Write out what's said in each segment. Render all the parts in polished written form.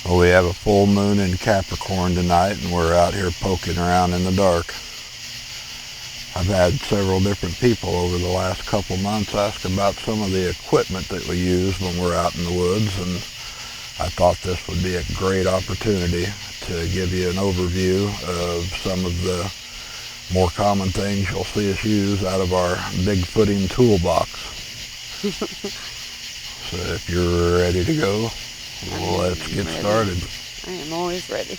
Well, we have a full moon in Capricorn tonight, and we're out here poking around in the dark. I've had several different people over the last couple months ask about some of the equipment that we use when we're out in the woods, and I thought this would be a great opportunity to give you an overview of some of the more common things you'll see us use out of our Bigfooting toolbox. So if you're ready to go, let's get started. I am always ready.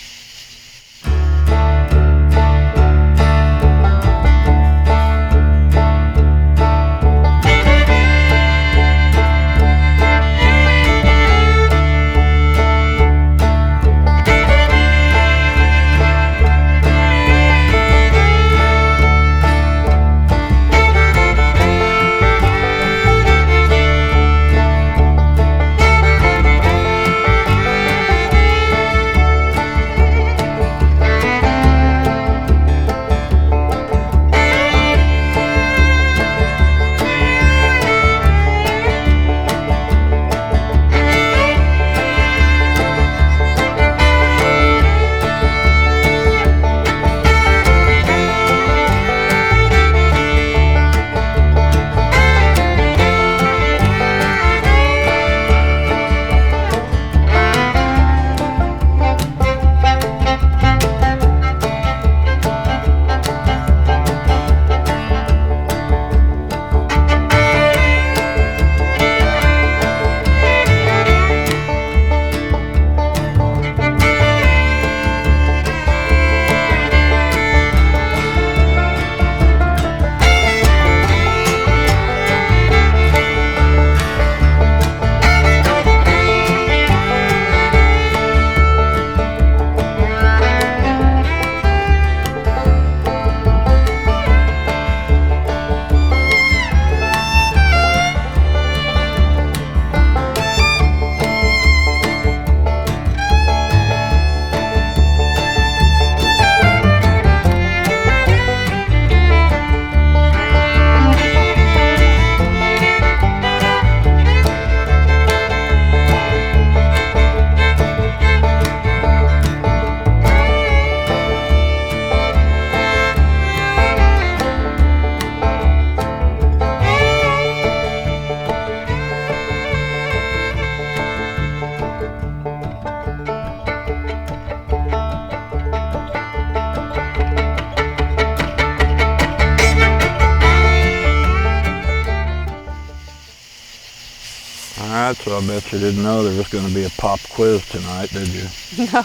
Alright, so I bet you didn't know there was going to be a pop quiz tonight, did you? No.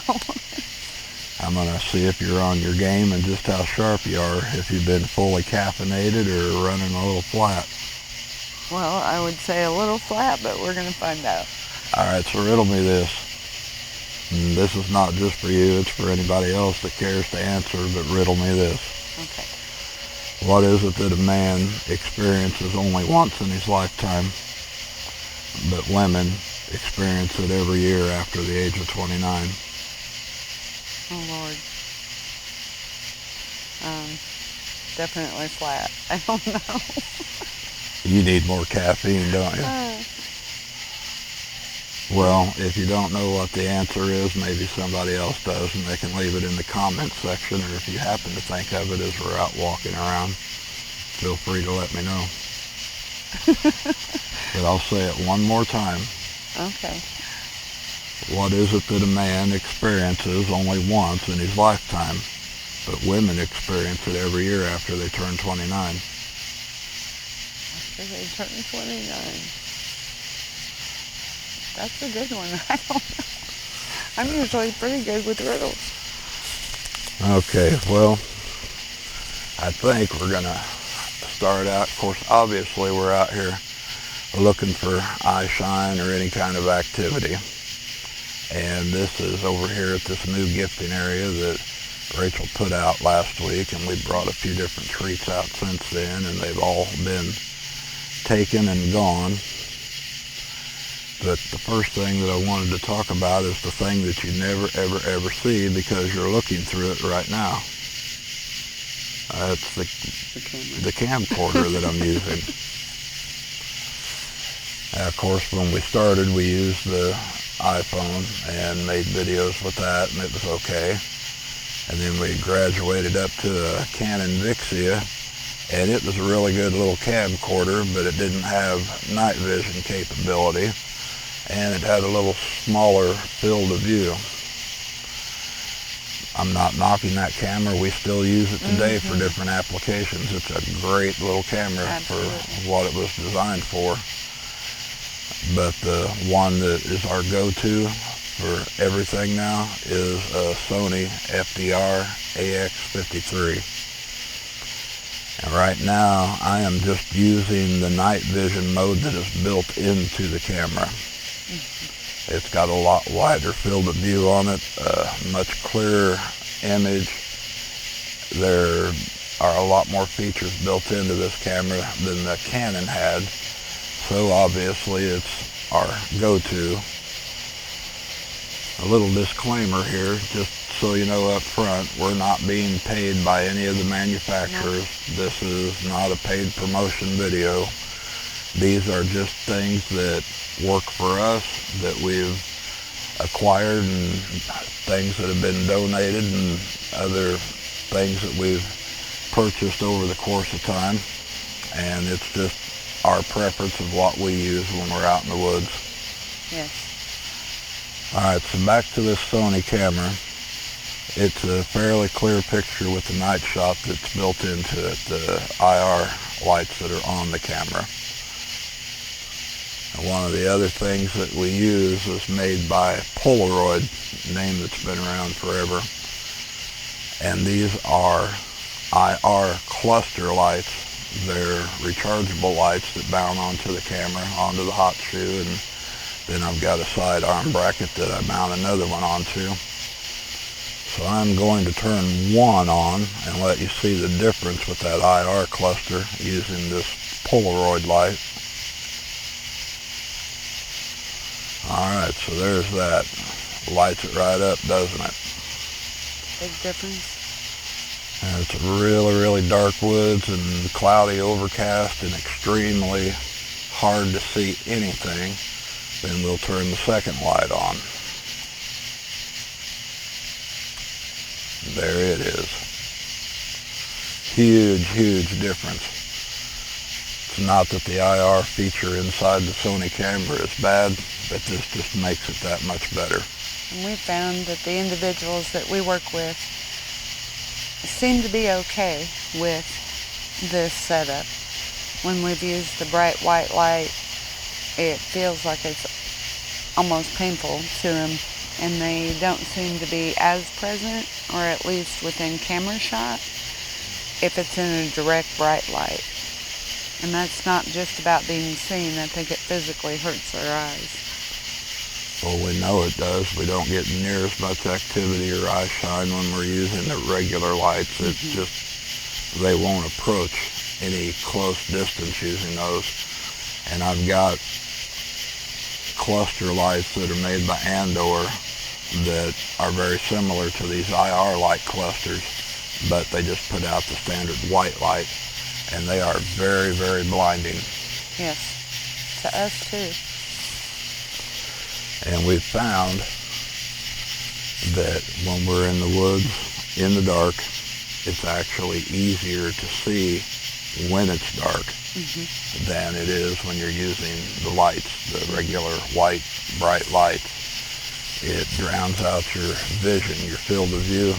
I'm going to see if you're on your game and just how sharp you are, if you've been fully caffeinated or running a little flat. Well, I would say a little flat, but we're going to find out. Alright, so riddle me this. And this is not just for you, it's for anybody else that cares to answer, but riddle me this. Okay. What is it that a man experiences only once in his lifetime, but women experience it every year after the age of 29? Oh, Lord. Definitely flat. I don't know. You need more caffeine, don't you? Well, if you don't know what the answer is, maybe somebody else does, and they can leave it in the comments section, or if you happen to think of it as we're out walking around, feel free to let me know. But I'll say it one more time. Okay. What is it that a man experiences only once in his lifetime, but women experience it every year after they turn 29? After they turn 29. That's a good one. I don't know. I'm usually pretty good with riddles. Okay, well, I think we're going to start out. Of course, obviously we're out here looking for eye shine or any kind of activity. And this is over here at this new gifting area that Rachel put out last week, and we brought a few different treats out since then, and they've all been taken and gone. But the first thing that I wanted to talk about is the thing that you never, ever, ever see because you're looking through it right now. It's the camcorder that I'm using. Of course, when we started, we used the iPhone and made videos with that, and it was okay. And then we graduated up to a Canon Vixia, and it was a really good little camcorder, but it didn't have night vision capability, and it had a little smaller field of view. I'm not knocking that camera. We still use it today for different applications. It's a great little camera for what it was designed for. But the one that is our go-to for everything now is a Sony FDR AX53. And right now I am just using the night vision mode that is built into the camera. It's got a lot wider field of view on it, a much clearer image. There are a lot more features built into this camera than the Canon had, so obviously it's our go-to. A little disclaimer here, just so you know up front, we're not being paid by any of the manufacturers. No. This is not a paid promotion video. These are just things that work for us, that we've acquired, and things that have been donated, and other things that we've purchased over the course of time. And it's just our preference of what we use when we're out in the woods. Yes. Alright, so back to this Sony camera. It's a fairly clear picture with the night shot that's built into it, the IR lights that are on the camera. And one of the other things that we use is made by Polaroid, a name that's been around forever. And these are IR cluster lights. They're rechargeable lights that bound onto the camera, onto the hot shoe, and then I've got a side arm bracket that I mount another one onto. So I'm going to turn one on and let you see the difference with that IR cluster using this Polaroid light. Alright, so there's that. Lights it right up, doesn't it? Big difference. And it's really dark woods and cloudy, overcast, and extremely hard to see anything. Then we'll turn the second light on. There it is. Huge difference. It's not that the IR feature inside the Sony camera is bad, but this just makes it that much better. And we found that the individuals that we work with seem to be okay with this setup. When we've used the bright white light, it feels like it's almost painful to them, and they don't seem to be as present, or at least within camera shot, if it's in a direct bright light. And that's not just about being seen. I think it physically hurts their eyes. Well, we know it does. We don't get near as much activity or eye shine when we're using the regular lights. It's just, they won't approach any close distance using those. And I've got cluster lights that are made by Andor that are very similar to these IR light clusters, but they just put out the standard white light, and they are very blinding. Yes, to us too. And we've found that when we're in the woods, in the dark, it's actually easier to see when it's dark than it is when you're using the lights, the regular white, bright lights. It drowns out your vision, your field of view,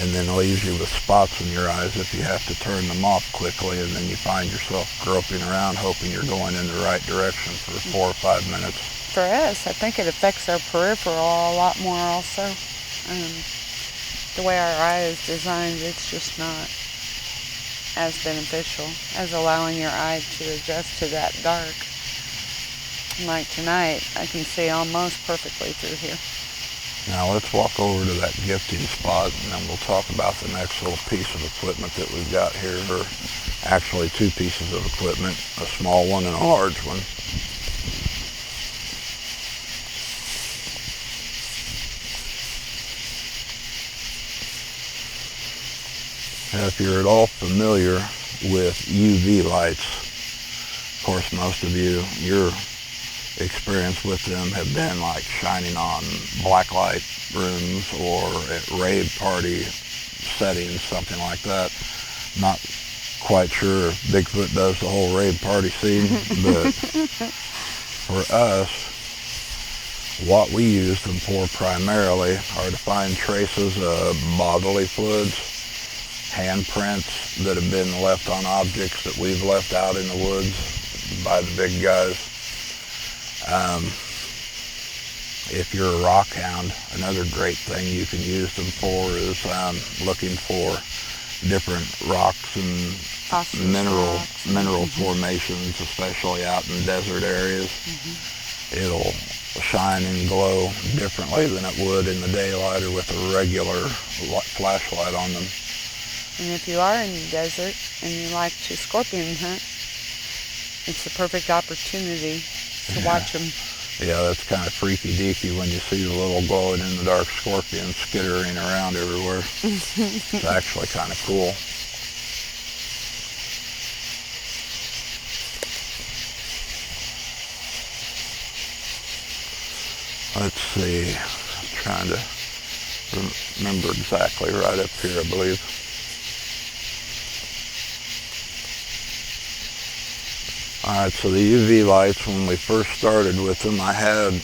and then leaves you with spots in your eyes if you have to turn them off quickly, and then you find yourself groping around hoping you're going in the right direction for 4 or 5 minutes. For us, I think it affects our peripheral a lot more also. The way our eye is designed, it's just not as beneficial as allowing your eye to adjust to that dark. Like tonight, I can see almost perfectly through here. Now let's walk over to that gifting spot, and then we'll talk about the next little piece of equipment that we've got here, or actually 2 pieces of equipment, a small one and a large one. Now, if you're at all familiar with UV lights, of course most of you, you're experience with them have been like shining on blacklight rooms or at rave party settings, something like that. Not quite sure if Bigfoot does the whole rave party scene, but for us, what we use them for primarily are to find traces of bodily fluids, handprints that have been left on objects that we've left out in the woods by the big guys. If you're a rock hound, another great thing you can use them for is looking for different rocks and mineral formations, especially out in desert areas. It'll shine and glow differently than it would in the daylight or with a regular flashlight on them. And if you are in the desert and you like to scorpion hunt, it's the perfect opportunity to watch them. Yeah, that's kind of freaky deaky when you see the little glowing in the dark scorpions skittering around everywhere. It's actually kind of cool. Let's see, I'm trying to remember exactly right up here, I believe. Alright, so the UV lights, when we first started with them, I had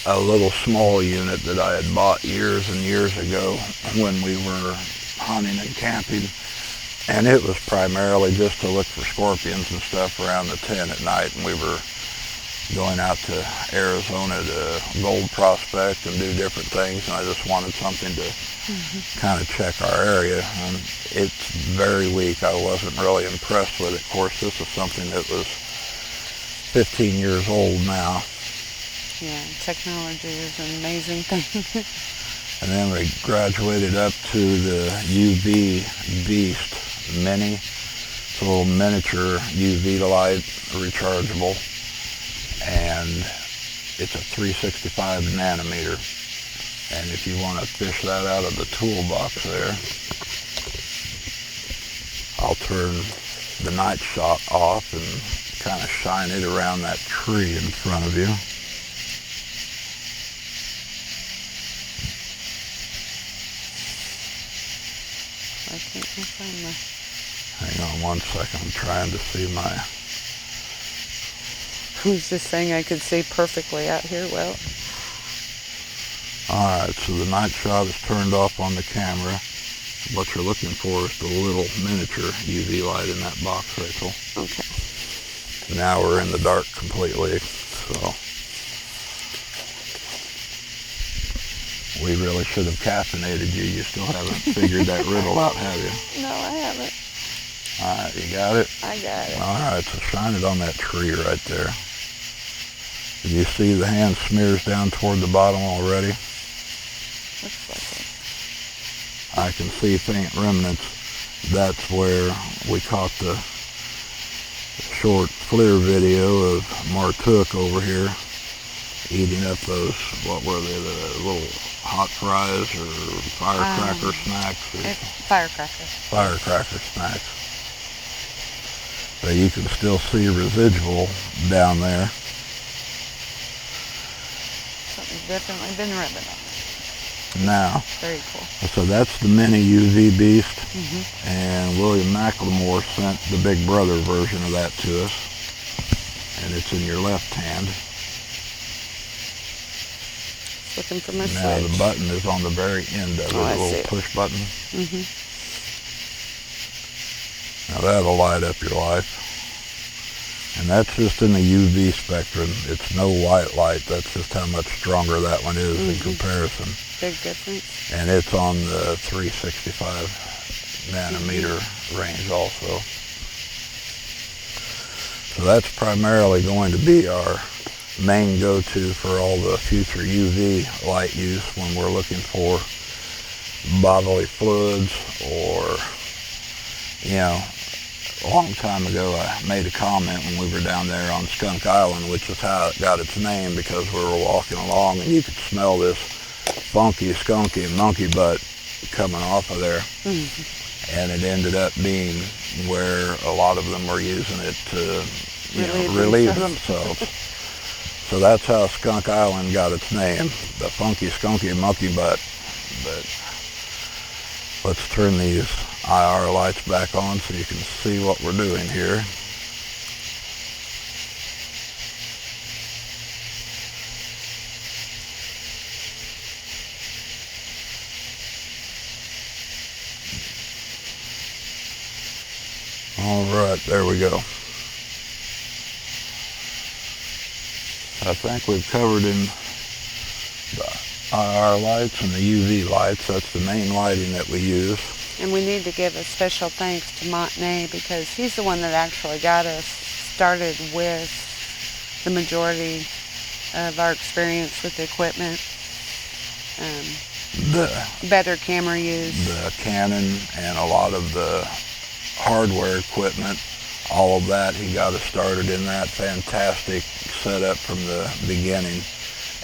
a little small unit that I had bought years and years ago when we were hunting and camping. And it was primarily just to look for scorpions and stuff around the tent at night. And we were going out to Arizona to gold prospect and do different things. And I just wanted something to kind of check our area. And it's very weak. I wasn't really impressed with it. Of course, this is something that was 15 years old now. Yeah, technology is an amazing thing. And then we graduated up to the UV Beast Mini. It's a little miniature UV light, rechargeable, and it's a 365 nanometer. And if you want to fish that out of the toolbox there, I'll turn the night shot off and kind of shine it around that tree in front of you. I can't find my... Hang on one second, I'm trying to see my... I was just saying I could see perfectly out here well. Alright, so the night shot is turned off on the camera. What you're looking for is the little miniature UV light in that box, Rachel. Okay. Now we're in the dark completely, so... We really should have caffeinated you. You still haven't figured that riddle out, have you? No, I haven't. Alright, you got it? I got it. Alright, so shine it on that tree right there. Can you see the hand smears down toward the bottom already? Looks like it. I can see faint remnants. That's where we caught the short FLIR video of Martuk over here eating up those, what were they, the little hot fries or firecracker snacks? Firecracker snacks. But you can still see residual down there. Something's definitely been rubbing on it. Now, very cool. So that's the mini UV Beast, and William McLemore sent the Big Brother version of that to us, and it's in your left hand. Looking for my Now switch. the button is on the very end of it, I a see little it. push button. Now that'll light up your life. And that's just in the UV spectrum. It's no white light. That's just how much stronger that one is in comparison. Big difference. And it's on the 365 nanometer range also. So that's primarily going to be our main go-to for all the future UV light use when we're looking for bodily fluids, or, you know, a long time ago I made a comment when we were down there on Skunk Island, which is how it got its name, because we were walking along and you could smell this funky, skunky monkey butt coming off of there. And it ended up being where a lot of them were using it to, you know, relieve themselves. So that's how Skunk Island got its name, the funky skunky monkey butt. But let's turn these IR lights back on so you can see what we're doing here. All right, there we go. I think we've covered in the IR lights and the UV lights. That's the main lighting that we use. And we need to give a special thanks to Montenay because he's the one that actually got us started with the majority of our experience with the equipment. Better camera use. The Canon and a lot of the hardware equipment, all of that, he got us started in that fantastic setup from the beginning,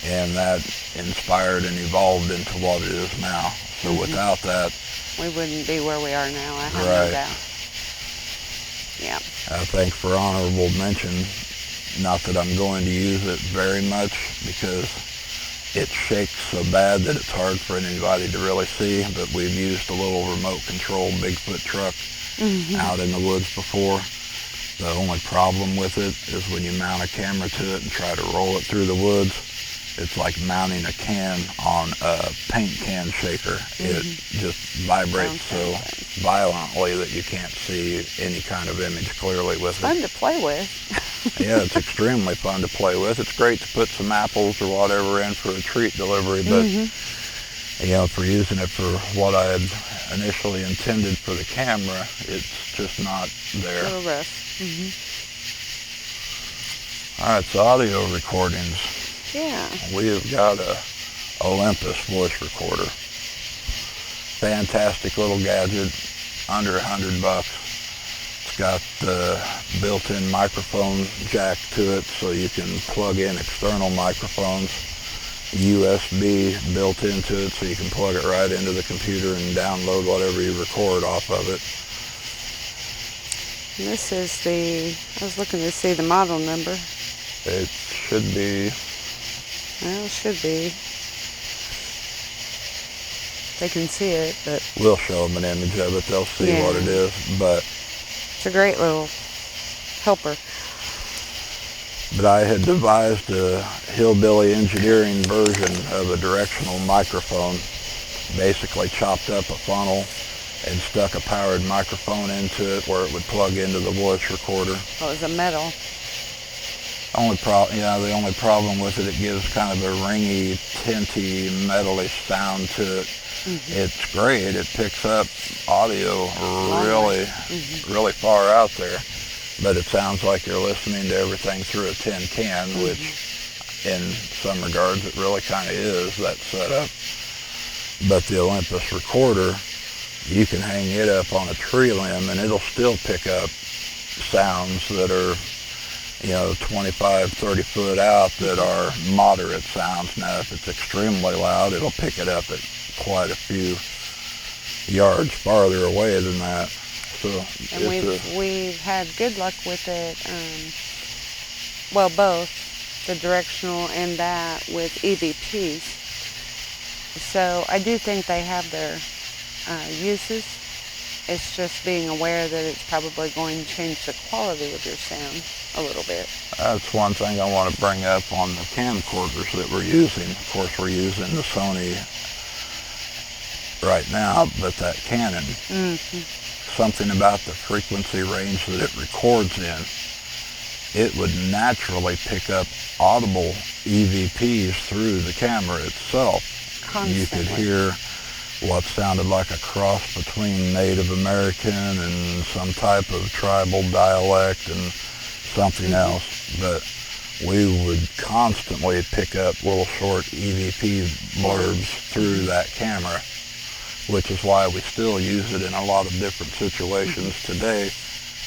and that inspired and evolved into what it is now. So without that, we wouldn't be where we are now, I have no doubt. Yeah. I think for honorable mention, not that I'm going to use it very much because it shakes so bad that it's hard for anybody to really see, but we've used a little remote control Bigfoot truck out in the woods before. The only problem with it is when you mount a camera to it and try to roll it through the woods, it's like mounting a can on a paint can shaker. It just vibrates so violently that you can't see any kind of image clearly with it. Fun to play with. Yeah, it's extremely fun to play with. It's great to put some apples or whatever in for a treat delivery, but you know, for using it for what I had initially intended for the camera, it's just not there. A little rough. All right, so audio recordings. Yeah. We have got a Olympus voice recorder. Fantastic little gadget, under $100. It's got the built-in microphone jack to it, so you can plug in external microphones. USB built into it, so you can plug it right into the computer and download whatever you record off of it. And this is I was looking to see the model number. It should be. Well, it should be. They can see it, but we'll show them an image of it. They'll see what it is, but it's a great little helper. But I had devised a hillbilly engineering version of a directional microphone, basically chopped up a funnel and stuck a powered microphone into it where it would plug into the voice recorder. Oh, it was a metal. The only problem with it gives kind of a ringy, tinty, metally sound to it. It's great. It picks up audio really far out there. But it sounds like you're listening to everything through a tin can, which in some regards it really kind of is, that setup. But the Olympus recorder, you can hang it up on a tree limb and it'll still pick up sounds that are, 25, 30 foot out that are moderate sounds. Now, if it's extremely loud, it'll pick it up at quite a few yards farther away than that. So and we've had good luck with it. Well, both the directional and that with EVPs. So I do think they have their uses. It's just being aware that it's probably going to change the quality of your sound a little bit. That's one thing I want to bring up on the camcorders that we're using. Of course, we're using the Sony right now, but that Canon. Something about the frequency range that it records in, it would naturally pick up audible EVPs through the camera itself. Constantly. You could hear what sounded like a cross between Native American and some type of tribal dialect and something else. But we would constantly pick up little short EVP blurbs through that camera, which is why we still use it in a lot of different situations today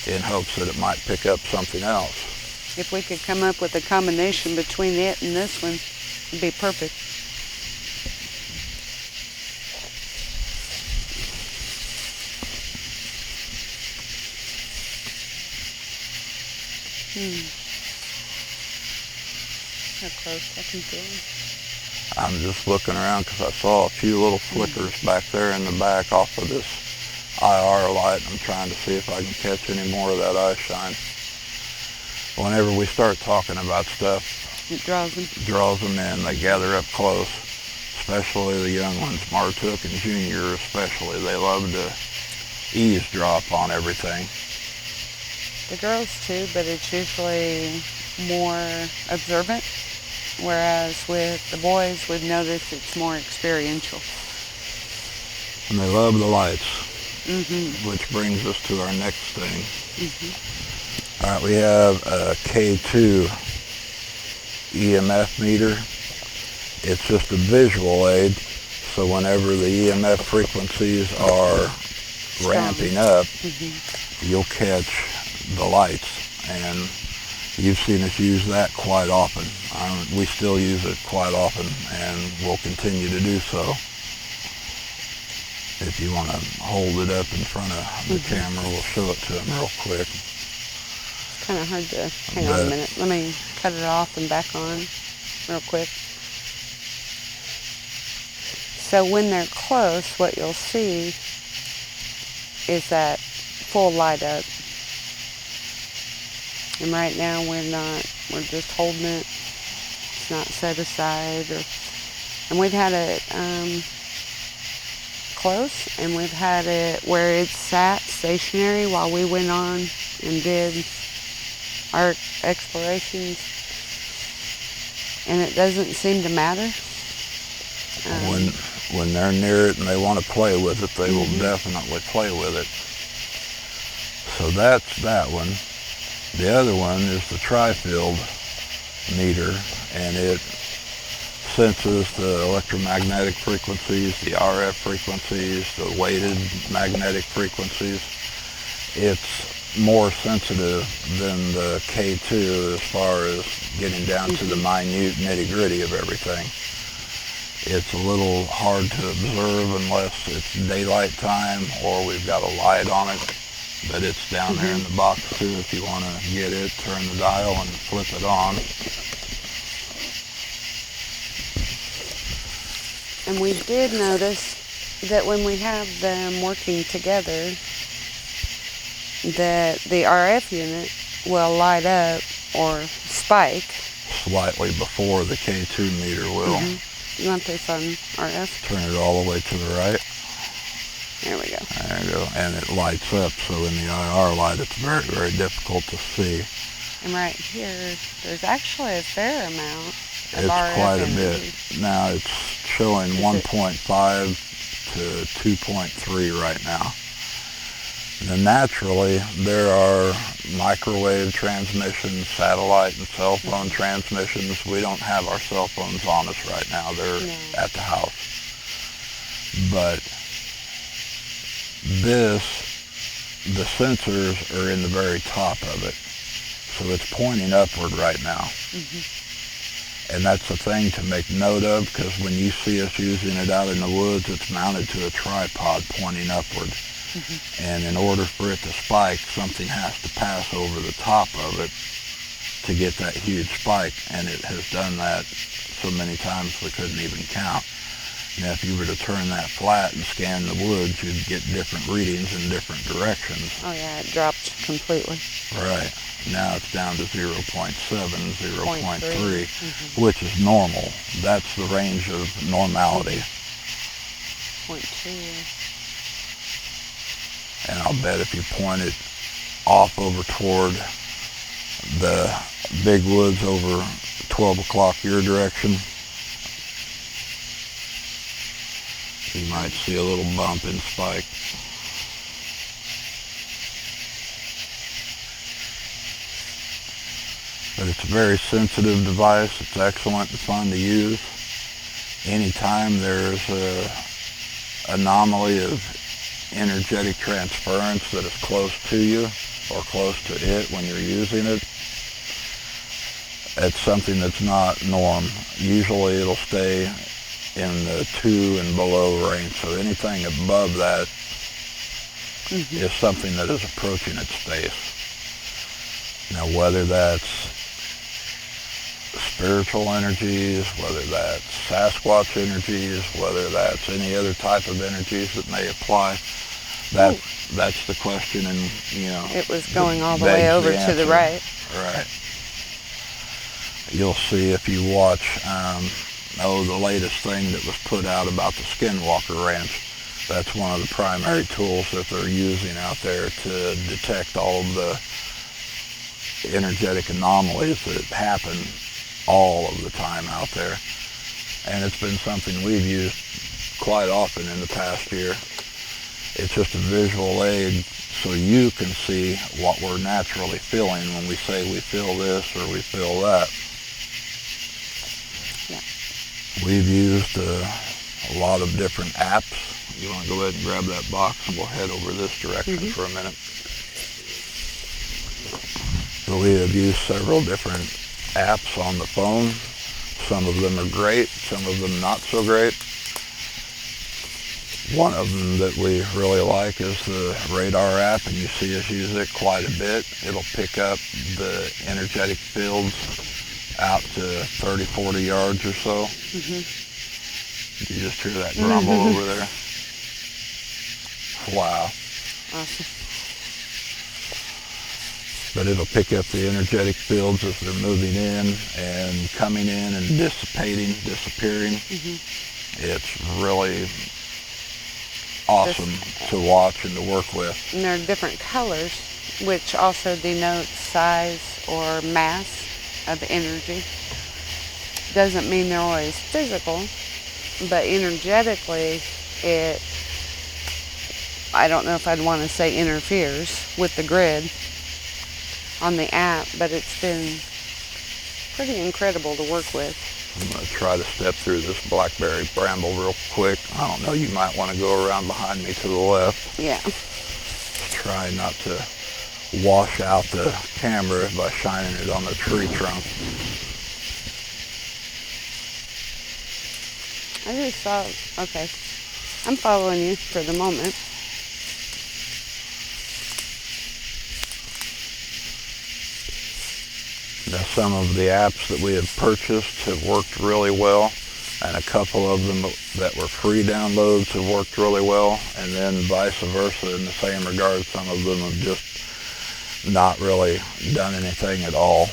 in hopes that it might pick up something else. If we could come up with a combination between it and this one, it'd be perfect. How close I can feel them. I'm just looking around because I saw a few little flickers back there in the back off of this IR light. I'm trying to see if I can catch any more of that eye shine. Whenever we start talking about stuff, it draws them in. They gather up close, especially the young ones, Martook and Junior especially. They love to eavesdrop on everything. The girls too, but it's usually more observant, whereas with the boys, we've noticed it's more experiential. And they love the lights, which brings us to our next thing. All right, we have a K2 EMF meter. It's just a visual aid, so whenever the EMF frequencies are ramping up, you'll catch the lights, and you've seen us use that quite often. We still use it quite often, and we'll continue to do so. If you want to hold it up in front of the camera, we'll show it to them real quick. It's kind of hard to, hang on a minute, let me cut it off and back on real quick. So when they're close, what you'll see is that full light up. And right now we're just holding it. It's not set aside. And we've had it close, and we've had it where it sat stationary while we went on and did our explorations. And it doesn't seem to matter. When they're near it and they want to play with it, they will definitely play with it. So that's that one. The other one is the tri-field meter, and it senses the electromagnetic frequencies, the RF frequencies, the weighted magnetic frequencies. It's more sensitive than the K2 as far as getting down to the minute nitty-gritty of everything. It's a little hard to observe unless it's daylight time or we've got a light on it. But it's down there in the box too if you want to get it, turn the dial and flip it on. And we did notice that when we have them working together, that the RF unit will light up or spike. Slightly before the K2 meter will. You want this on RF? Turn it all the way to the right. There we go. There you go. And it lights up, so in the IR light it's very, very difficult to see. And right here, there's actually a fair amount of it's RF quite a energy. bit. Now it's showing 1.5 to 2.3 right now. Then naturally, there are microwave transmissions, satellite and cell phone transmissions. We don't have our cell phones on us right now. They're at the house. But the sensors are in the very top of it. So it's pointing upward right now. And that's the thing to make note of, because when you see us using it out in the woods, it's mounted to a tripod pointing upward. And in order for it to spike, something has to pass over the top of it to get that huge spike, and it has done that so many times we couldn't even count. Now if you were to turn that flat and scan the woods, you'd get different readings in different directions. Oh yeah, it dropped completely. Right. Now it's down to 0.7, 0.3, which is normal. That's the range of normality. 0.2. And I'll bet if you point it off over toward the big woods over 12 o'clock your direction, you might see a little bump in spike. But it's a very sensitive device. It's excellent and fun to use. Anytime there's an anomaly of energetic transference that is close to you or close to it when you're using it, it's something that's not norm. Usually it'll stay in the 2 and below range, so anything above that is something that is approaching its base. Now whether that's spiritual energies, whether that's Sasquatch energies, whether that's any other type of energies that may apply. That's the question, and it was going all the way over to the right. Right. You'll see if you watch the latest thing that was put out about the Skinwalker Ranch. That's one of the primary tools that they're using out there to detect all of the energetic anomalies that happen all of the time out there. And it's been something we've used quite often in the past year. It's just a visual aid so you can see what we're naturally feeling when we say we feel this or we feel that. Yeah. We've used a lot of different apps. You want to go ahead and grab that box and we'll head over this direction for a minute. So we have used several different apps on the phone. Some of them are great, some of them not so great. One of them that we really like is the radar app, and you see us use it quite a bit. It'll pick up the energetic fields out to 30, 40 yards or so. Did you just hear that grumble over there? Wow. Awesome. But it'll pick up the energetic fields as they're moving in and coming in and dissipating, disappearing. It's really awesome to watch and to work with. And there are different colors, which also denotes size or mass of energy. Doesn't mean they're always physical, but energetically I don't know if I'd want to say interferes with the grid on the app, but it's been pretty incredible to work with. I'm going to try to step through this blackberry bramble real quick. I don't know, you might want to go around behind me to the left. Yeah. Try not to wash out the camera by shining it on the tree trunk. I just saw, okay, I'm following you for the moment. Now, some of the apps that we have purchased have worked really well, and a couple of them that were free downloads have worked really well, and then vice versa in the same regard. Some of them have just not really done anything at all.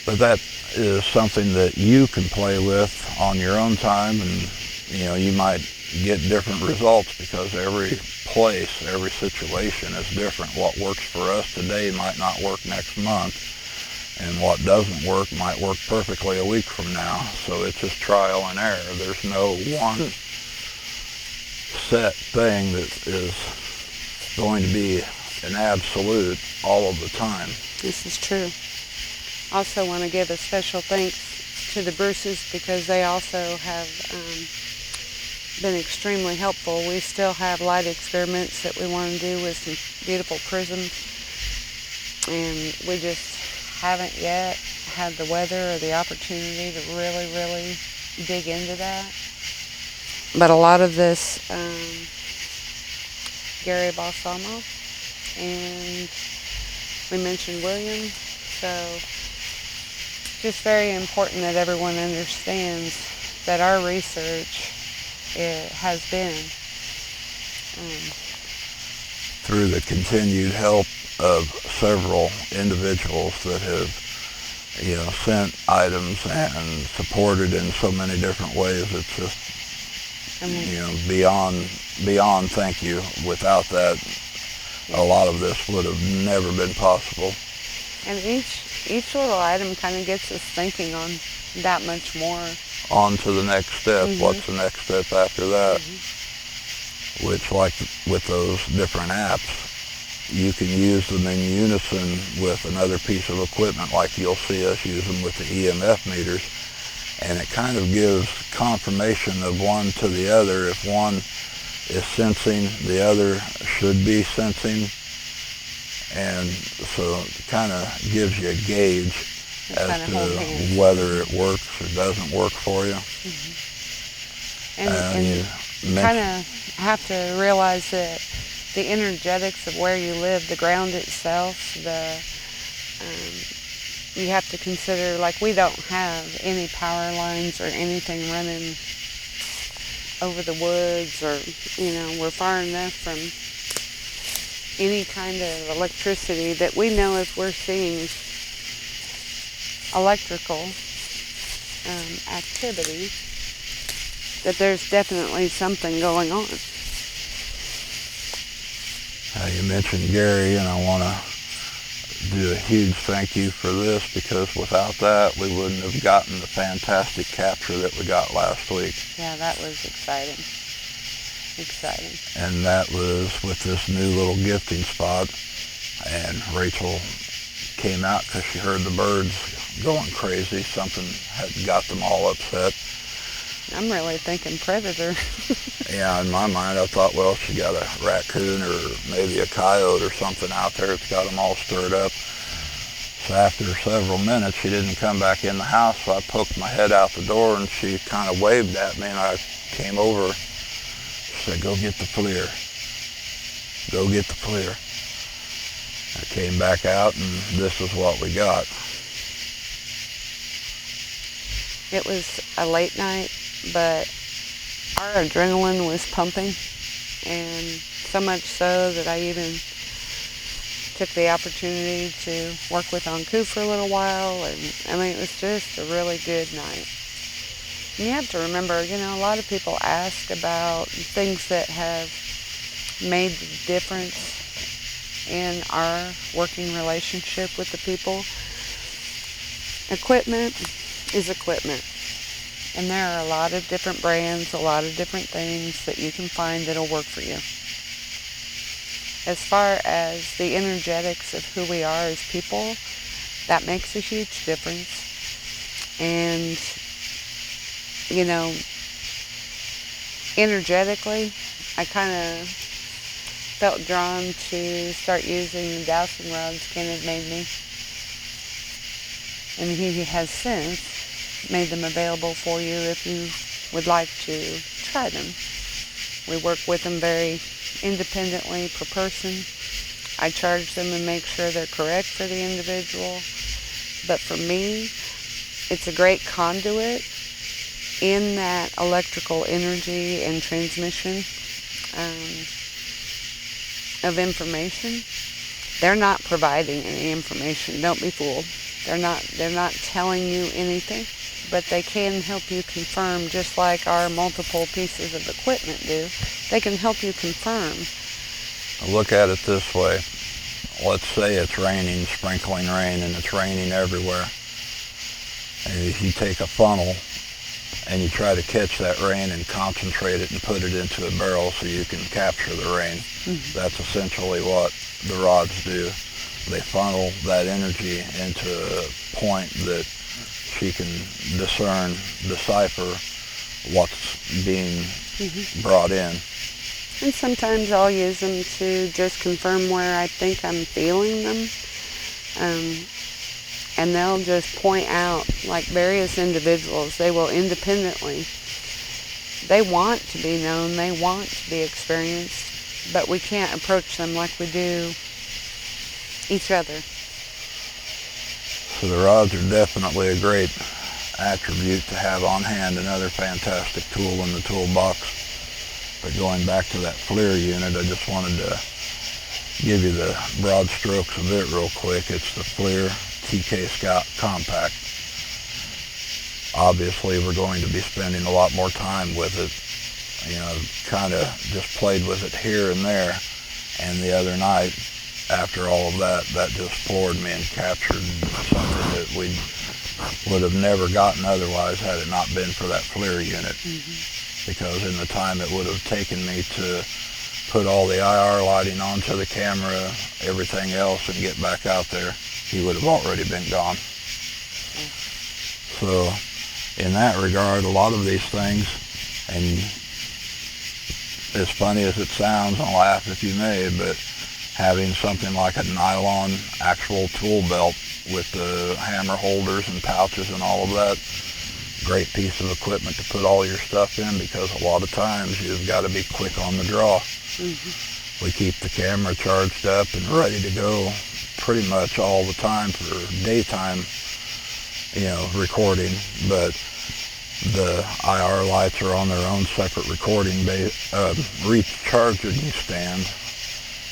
But that is something that you can play with on your own time, and you might get different results because every place, every situation is different. What works for us today might not work next month, and what doesn't work might work perfectly a week from now. So it's just trial and error. There's no one set thing that is going to be an absolute all of the time. This is true. Also want to give a special thanks to the Bruces because they also have been extremely helpful. We still have light experiments that we want to do with some beautiful prisms, and we just haven't yet had the weather or the opportunity to really dig into that. But a lot of this Gary Balsamo, and we mentioned William, so just very important that everyone understands that our research has been through the continued help of several individuals that have sent items and supported in so many different ways. It's just beyond thank you. Without that, a lot of this would have never been possible. And each little item kind of gets us thinking on that much more. On to the next step. What's the next step after that? Which, like with those different apps, you can use them in unison with another piece of equipment, like you'll see us use them with the EMF meters, and it kind of gives confirmation of one to the other. If one is sensing, the other should be sensing, and so it kind of gives you a gauge as to whether it works or doesn't work for you. And you kind of have to realize that the energetics of where you live, the ground itself, the you have to consider, like, we don't have any power lines or anything running over the woods, or, we're far enough from any kind of electricity that we know if we're seeing electrical activity, that there's definitely something going on. You mentioned Gary, and I want to do a huge thank you for this, because without that we wouldn't have gotten the fantastic capture that we got last week. Yeah, that was exciting. And that was with this new little gifting spot, and Rachel came out because she heard the birds going crazy. Something had got them all upset. I'm really thinking predator. Yeah, in my mind I thought, well, she got a raccoon or maybe a coyote or something out there. It's got them all stirred up. So after several minutes she didn't come back in the house, so I poked my head out the door and she kind of waved at me, and I came over. She said, "Go get the FLIR. Go get the FLIR." I came back out and this is what we got. It was a late night, but our adrenaline was pumping, and so much so that I even took the opportunity to work with Anku for a little while, and it was just a really good night. And you have to remember, a lot of people ask about things that have made the difference in our working relationship with the people. Equipment is equipment. And there are a lot of different brands, a lot of different things that you can find that'll work for you. As far as the energetics of who we are as people, that makes a huge difference. And, energetically, I kind of felt drawn to start using the Dowsing rods Ken had made me. And he has since made them available for you if you would like to try them. We work with them very independently per person. I charge them and make sure they're correct for the individual. But for me, it's a great conduit in that electrical energy and transmission of information. They're not providing any information. Don't be fooled. They're not telling you anything, but they can help you confirm, just like our multiple pieces of equipment do. They can help you confirm. Look at it this way. Let's say it's raining, sprinkling rain, and it's raining everywhere. And if you take a funnel and you try to catch that rain and concentrate it and put it into a barrel so you can capture the rain, that's essentially what the rods do. They funnel that energy into a point that she can decipher what's being brought in. And sometimes I'll use them to just confirm where I think I'm feeling them. And they'll just point out, like various individuals, they will independently, they want to be known, they want to be experienced, but we can't approach them like we do each other. So the rods are definitely a great attribute to have on hand, another fantastic tool in the toolbox. But going back to that FLIR unit, I just wanted to give you the broad strokes of it real quick. It's the FLIR TK Scout Compact. Obviously we're going to be spending a lot more time with it. Kind of just played with it here and there, and the other night after all of that just floored me and captured something that we would have never gotten otherwise had it not been for that FLIR unit. Because in the time it would have taken me to put all the IR lighting onto the camera, everything else, and get back out there, he would have already been gone. So in that regard, a lot of these things, and as funny as it sounds, and laugh if you may, but having something like a nylon actual tool belt with the hammer holders and pouches and all of that, great piece of equipment to put all your stuff in, because a lot of times you've got to be quick on the draw. We keep the camera charged up and ready to go pretty much all the time for daytime, recording, but the IR lights are on their own separate recharging stand,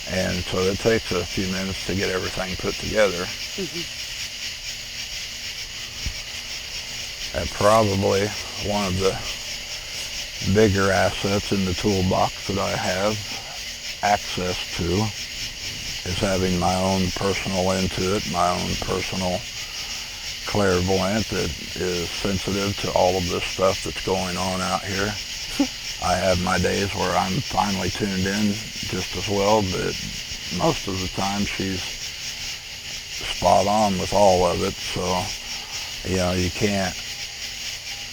and so it takes a few minutes to get everything put together. And probably one of the bigger assets in the toolbox that I have access to is having my own personal intuit, my own personal clairvoyant that is sensitive to all of this stuff that's going on out here. I have my days where I'm finally tuned in just as well, but most of the time she's spot on with all of it, so you can't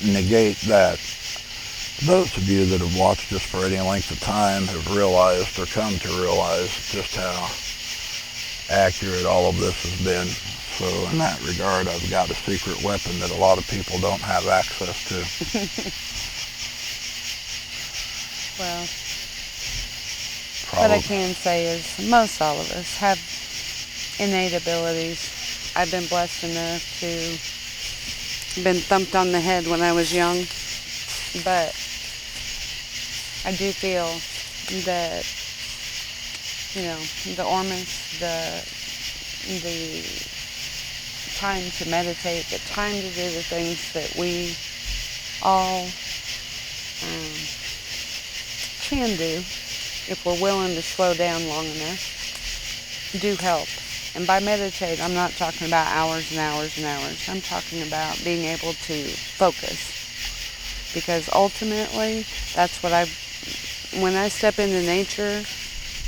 negate that. Those of you that have watched us for any length of time have realized or come to realize just how accurate all of this has been. So in that regard, I've got a secret weapon that a lot of people don't have access to. Well, what I can say is most all of us have innate abilities. I've been blessed enough to been thumped on the head when I was young, but I do feel that, the Ormus, the time to meditate, the time to do the things that we all can do, if we're willing to slow down long enough, do help. And by meditate, I'm not talking about hours and hours and hours. I'm talking about being able to focus. Because ultimately, that's what when I step into nature,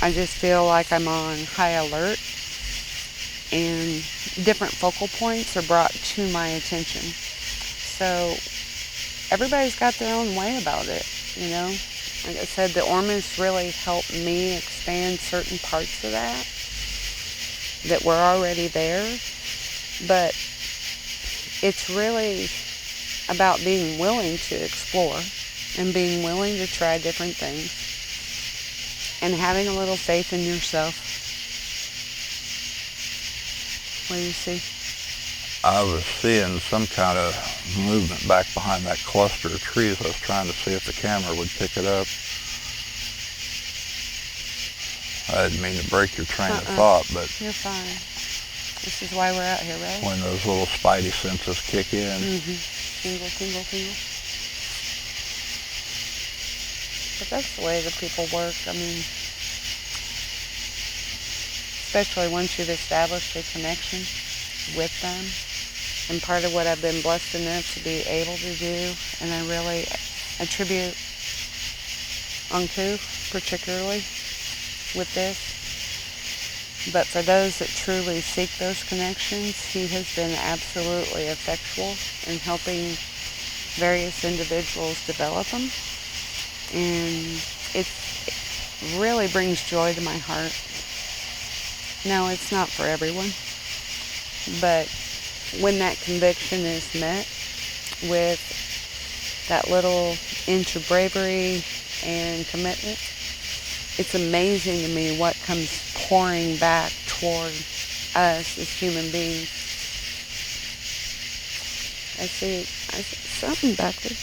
I just feel like I'm on high alert, and different focal points are brought to my attention. So everybody's got their own way about it, Like I said, the Ormus really helped me expand certain parts of that were already there, but it's really about being willing to explore and being willing to try different things and having a little faith in yourself. What do you see? I was seeing some kind of movement back behind that cluster of trees. I was trying to see if the camera would pick it up. I didn't mean to break your train of thought, but... You're fine. This is why we're out here, right? When those little spidey senses kick in. Tingle, tingle, tingle. But that's the way the people work. I mean, especially once you've established a connection with them. And part of what I've been blessed enough to be able to do, and I really attribute Anku particularly with this. But for those that truly seek those connections, he has been absolutely effectual in helping various individuals develop them. And it really brings joy to my heart. Now, it's not for everyone, but when that conviction is met with that little inch of bravery and commitment, it's amazing to me what comes pouring back toward us as human beings. I see something back there.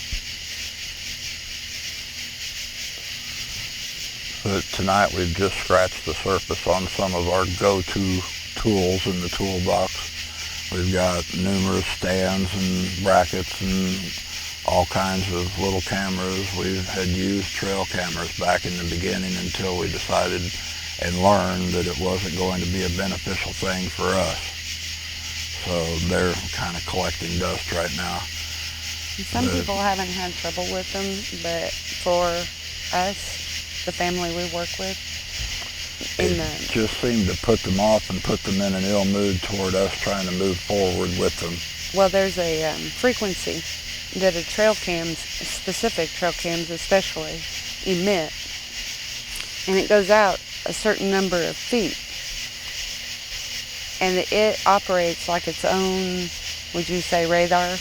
But tonight we've just scratched the surface on some of our go-to tools in the toolbox. We've got numerous stands and brackets and all kinds of little cameras. We had used trail cameras back in the beginning until we decided and learned that it wasn't going to be a beneficial thing for us. So they're kind of collecting dust right now. Some people haven't had trouble with them, but for us, the family we work with, just seemed to put them off and put them in an ill mood toward us trying to move forward with them. Well, there's a frequency that specific trail cams especially, emit, and it goes out a certain number of feet, and it operates like its own, would you say, radar?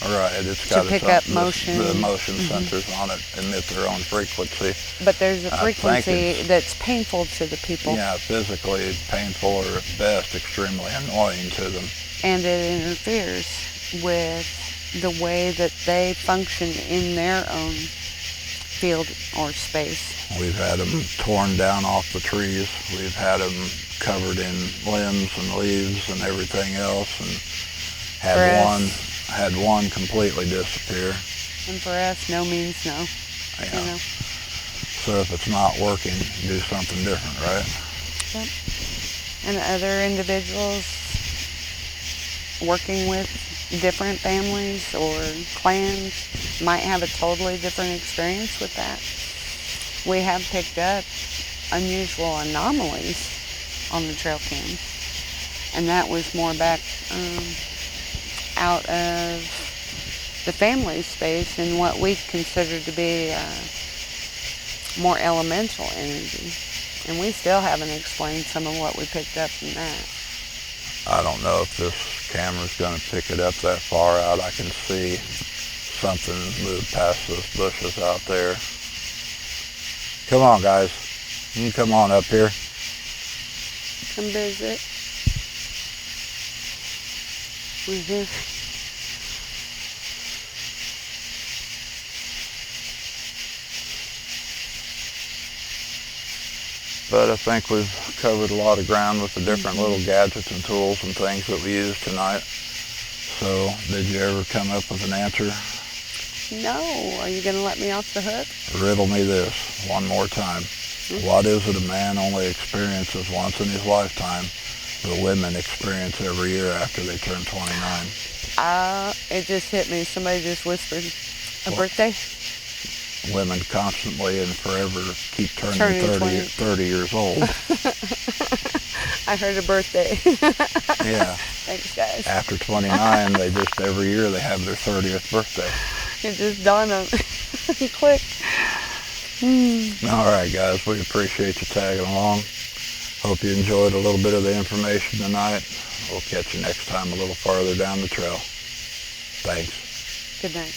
Right, it's to got pick its up own, motion. the motion sensors on it emit their own frequency. But there's a I think frequency that's painful to the people. Yeah, physically painful or at best extremely annoying to them. And it interferes with the way that they function in their own field or space. We've had them torn down off the trees. We've had them covered in limbs and leaves and everything else, and had one completely disappear. And for us, no means no. Yeah. You know. So if it's not working, do something different, right? Yep. And other individuals working with different families or clans might have a totally different experience with that. We have picked up unusual anomalies on the trail cam, and that was more back out of the family space in what we consider to be more elemental energy. And we still haven't explained some of what we picked up from that. I don't know if this camera's going to pick it up that far out. I can see something move past those bushes out there. Come on, guys. You can come on up here. Come visit. We're here. But I think we've covered a lot of ground with the different little gadgets and tools and things that we used tonight. So, did you ever come up with an answer? No. Are you going to let me off the hook? Riddle me this one more time. What is it a man only experiences once in his lifetime, but women experience every year after they turn 29? It just hit me. Somebody just whispered. A birthday? Women constantly and forever keep turning 30 years old. I heard a birthday. Yeah. Thanks, guys. After 29, they just every year they have their 30th birthday. It just dawned on me. Click. All right, guys, we appreciate you tagging along. Hope you enjoyed a little bit of the information tonight. We'll catch you next time a little farther down the trail. Thanks. Good night.